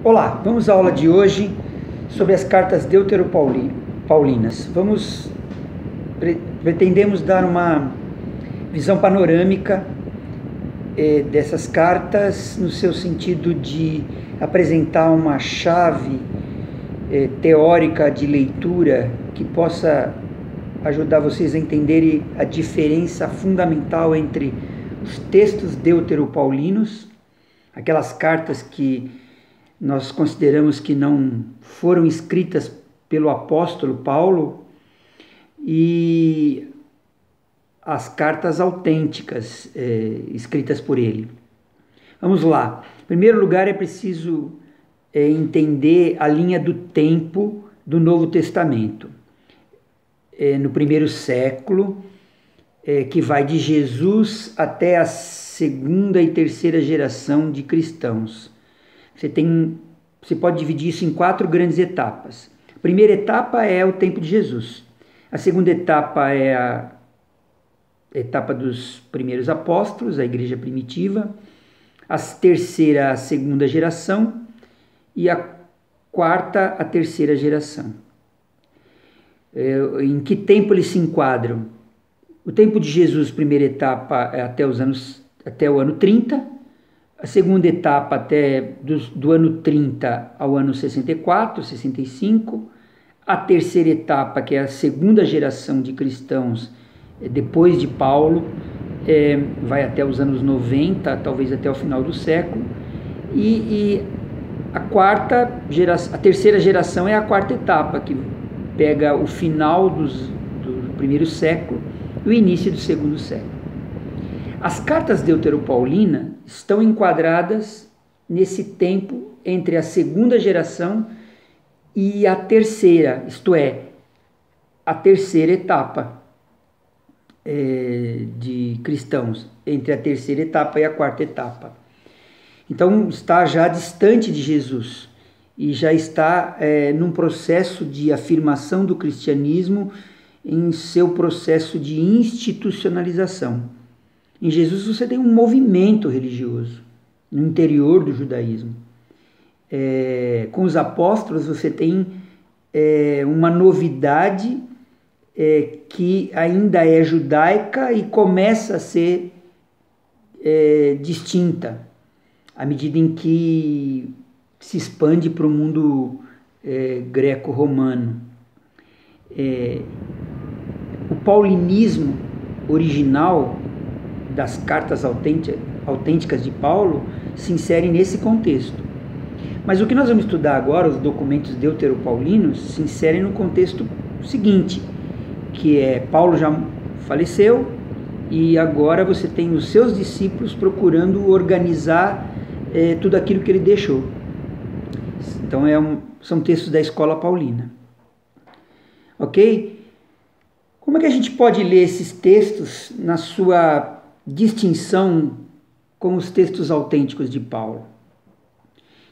Olá, vamos à aula de hoje sobre as cartas deuteropaulinas. Pretendemos dar uma visão panorâmica dessas cartas no seu sentido de apresentar uma chave teórica de leitura que possa ajudar vocês a entenderem a diferença fundamental entre os textos deuteropaulinos, aquelas cartas que nós consideramos que não foram escritas pelo apóstolo Paulo, e as cartas autênticas escritas por ele. Vamos lá. Em primeiro lugar, é preciso entender a linha do tempo do Novo Testamento. No primeiro século, que vai de Jesus até a segunda e terceira geração de cristãos. Você pode dividir isso em 4 grandes etapas. A primeira etapa é o tempo de Jesus. A segunda etapa é a etapa dos primeiros apóstolos, a igreja primitiva. A terceira, a segunda geração. E a quarta, a terceira geração. Em que tempo eles se enquadram? O tempo de Jesus, primeira etapa, é até o ano 30. A segunda etapa do ano 30 ao ano 64, 65. A terceira etapa, que é a segunda geração de cristãos depois de Paulo, vai até os anos 90, talvez até o final do século. E a terceira geração é a quarta etapa, que pega o final do primeiro século e o início do segundo século. As cartas deuteropaulinas estão enquadradas nesse tempo entre a segunda geração e a terceira, isto é, a terceira etapa de cristãos, entre a terceira etapa e a quarta etapa. Então está já distante de Jesus e já está num processo de afirmação do cristianismo em seu processo de institucionalização. Em Jesus você tem um movimento religioso no interior do judaísmo. Com os apóstolos você tem uma novidade que ainda é judaica e começa a ser distinta à medida em que se expande para o mundo greco-romano. O paulinismo original das cartas autênticas de Paulo se insere nesse contexto. Mas o que nós vamos estudar agora, os documentos deuteropaulinos, se inserem no contexto seguinte, que Paulo já faleceu e agora você tem os seus discípulos procurando organizar tudo aquilo que ele deixou. Então são textos da escola paulina. Ok? Como é que a gente pode ler esses textos na sua distinção com os textos autênticos de Paulo?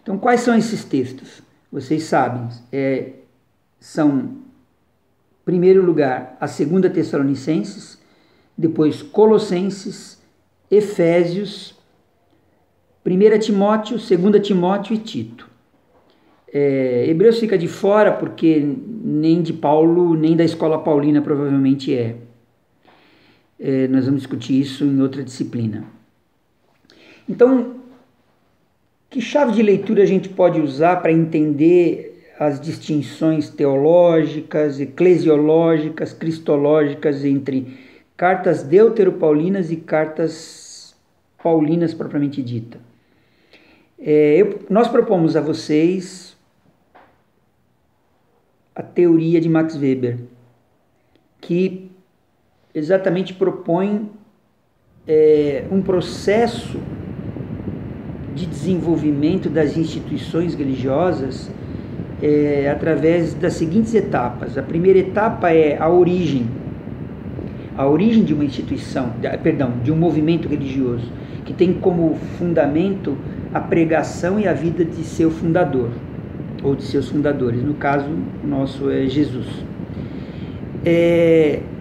Então, quais são esses textos? Vocês sabem, são, em primeiro lugar, a 2 Tessalonicenses, depois Colossenses, Efésios, 1 Timóteo, 2 Timóteo e Tito. Hebreus fica de fora porque nem de Paulo, nem da escola paulina provavelmente nós vamos discutir isso em outra disciplina. Então, que chave de leitura a gente pode usar para entender as distinções teológicas, eclesiológicas, cristológicas entre cartas deuteropaulinas e cartas paulinas propriamente dita? Nós propomos a vocês a teoria de Max Weber, que exatamente propõe um processo de desenvolvimento das instituições religiosas através das seguintes etapas. A primeira etapa é a origem de uma instituição, de um movimento religioso, que tem como fundamento a pregação e a vida de seu fundador, ou de seus fundadores, no caso nosso é Jesus.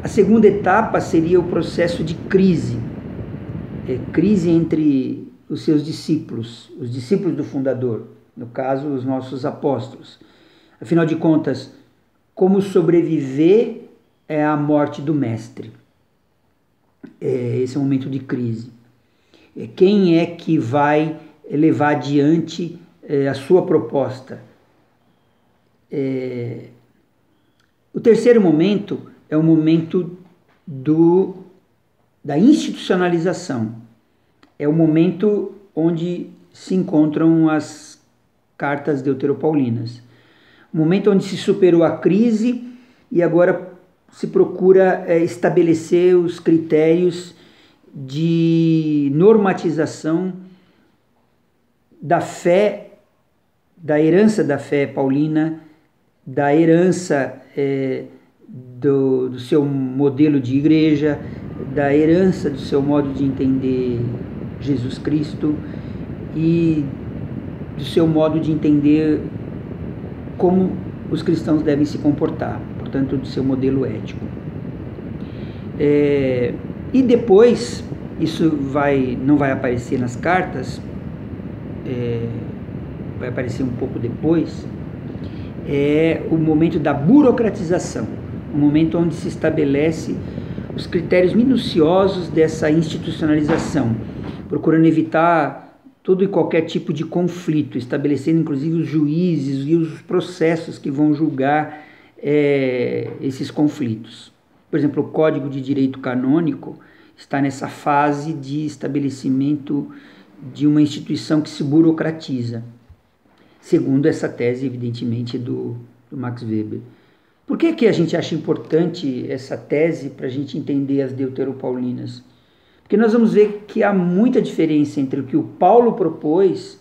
A segunda etapa seria o processo de crise entre os seus discípulos, os discípulos do fundador, no caso, os nossos apóstolos. Afinal de contas, como sobreviver à morte do mestre? Esse é um momento de crise. Quem é que vai levar adiante a sua proposta? O terceiro momento é o momento da institucionalização. É o momento onde se encontram as cartas deuteropaulinas. O momento onde se superou a crise e agora se procura estabelecer os critérios de normatização da fé, da herança da fé paulina, da herança do seu modelo de igreja, da herança do seu modo de entender Jesus Cristo e do seu modo de entender como os cristãos devem se comportar, portanto, do seu modelo ético. E depois, isso não vai aparecer nas cartas, vai aparecer um pouco depois, é o momento da burocratização, o momento onde se estabelece os critérios minuciosos dessa institucionalização, procurando evitar todo e qualquer tipo de conflito, estabelecendo inclusive os juízes e os processos que vão julgar esses conflitos. Por exemplo, o Código de Direito Canônico está nessa fase de estabelecimento de uma instituição que se burocratiza, segundo essa tese, evidentemente, do Max Weber. Por que a gente acha importante essa tese para a gente entender as deuteropaulinas? Porque nós vamos ver que há muita diferença entre o que o Paulo propôs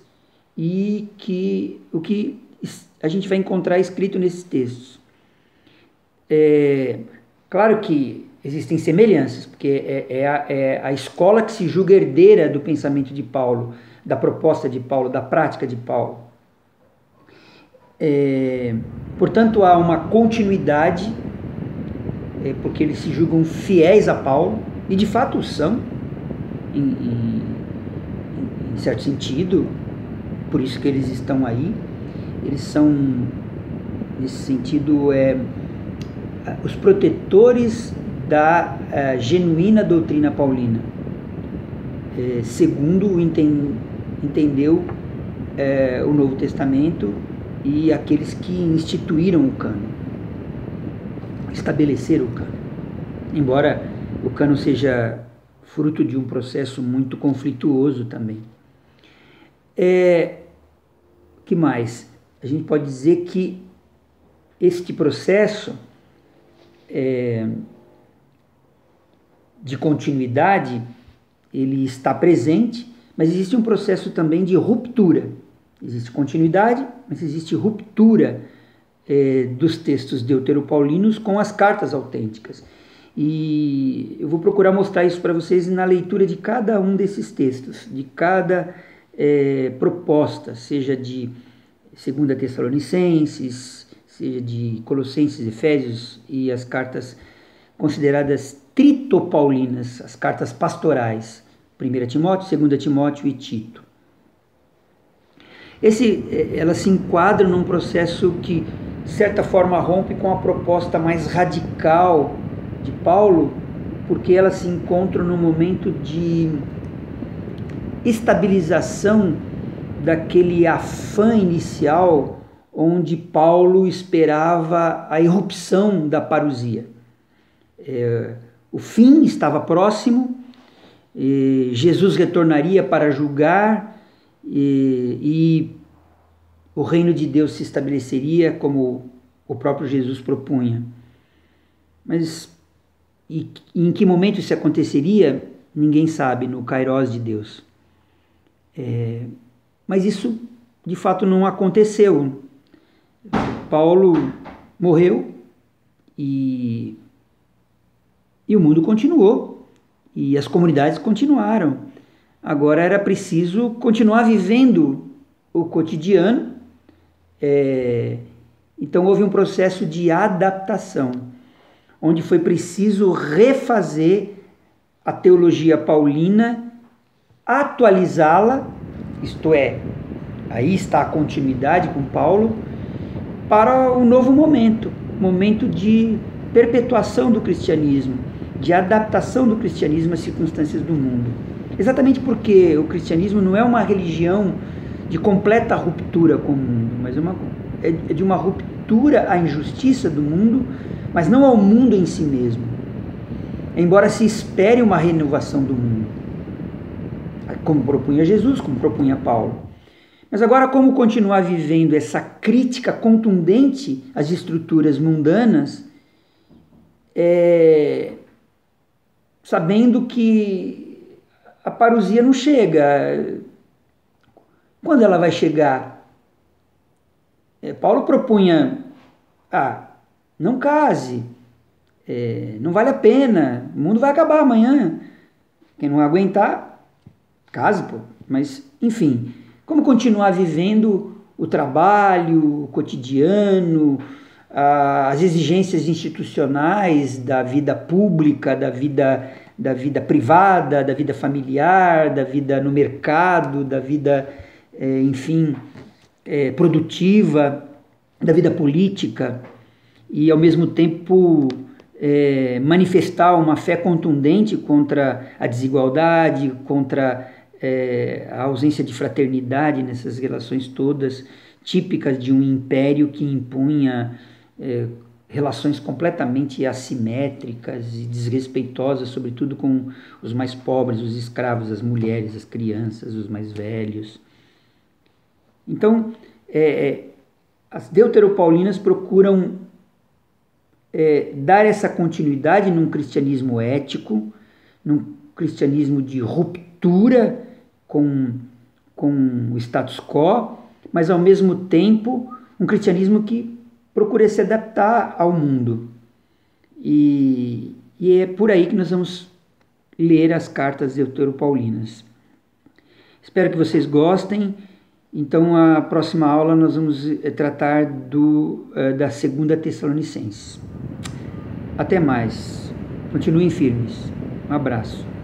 e o que a gente vai encontrar escrito nesses textos. Claro que existem semelhanças, porque é a escola que se julga herdeira do pensamento de Paulo, da proposta de Paulo, da prática de Paulo. Portanto, há uma continuidade, porque eles se julgam fiéis a Paulo, e de fato são, em certo sentido, por isso que eles estão aí. Eles são, nesse sentido, os protetores da genuína doutrina paulina, segundo entendeu o Novo Testamento e aqueles que instituíram o cânon, estabeleceram o cânon, embora o cânon seja fruto de um processo muito conflituoso também. Que mais? A gente pode dizer que este processo de continuidade, ele está presente, mas existe um processo também de ruptura. Existe continuidade, mas existe ruptura dos textos deuteropaulinos com as cartas autênticas. E eu vou procurar mostrar isso para vocês na leitura de cada um desses textos, de cada proposta, seja de 2 Tessalonicenses, seja de Colossenses, Efésios e as cartas consideradas tritopaulinas, as cartas pastorais, 1 Timóteo, 2 Timóteo e Tito. Elas se enquadram num processo que, de certa forma, rompe com a proposta mais radical de Paulo, porque elas se encontram num momento de estabilização daquele afã inicial onde Paulo esperava a irrupção da parousia. O fim estava próximo, Jesus retornaria para julgar e o reino de Deus se estabeleceria como o próprio Jesus propunha. Mas em que momento isso aconteceria, ninguém sabe, no Kairos de Deus. Mas isso, de fato, não aconteceu. Paulo morreu e o mundo continuou, e as comunidades continuaram. Agora era preciso continuar vivendo o cotidiano, então houve um processo de adaptação, onde foi preciso refazer a teologia paulina, atualizá-la, isto é, aí está a continuidade com Paulo, para um novo momento de perpetuação do cristianismo, de adaptação do cristianismo às circunstâncias do mundo. Exatamente porque o cristianismo não é uma religião de completa ruptura com o mundo, mas é de uma ruptura à injustiça do mundo, mas não ao mundo em si mesmo. Embora se espere uma renovação do mundo, como propunha Jesus, como propunha Paulo. Mas agora, como continuar vivendo essa crítica contundente às estruturas mundanas, sabendo que a parousia não chega. Quando ela vai chegar? Paulo propunha, não case, não vale a pena, o mundo vai acabar amanhã. Quem não aguentar, case, pô. Mas, enfim, como continuar vivendo o trabalho, o cotidiano, as exigências institucionais da vida pública, da vida privada, da vida familiar, da vida no mercado, da vida, enfim, produtiva, da vida política, e ao mesmo tempo manifestar uma fé contundente contra a desigualdade, contra a ausência de fraternidade nessas relações todas típicas de um império que impunha relações completamente assimétricas e desrespeitosas, sobretudo com os mais pobres, os escravos, as mulheres, as crianças, os mais velhos. Então, as deuteropaulinas procuram dar essa continuidade num cristianismo ético, num cristianismo de ruptura com o status quo, mas ao mesmo tempo um cristianismo que procura se adaptar ao mundo. E é por aí que nós vamos ler as cartas deuteropaulinas. Espero que vocês gostem. Então, a próxima aula nós vamos tratar da 2ª Tessalonicenses. Até mais. Continuem firmes. Um abraço.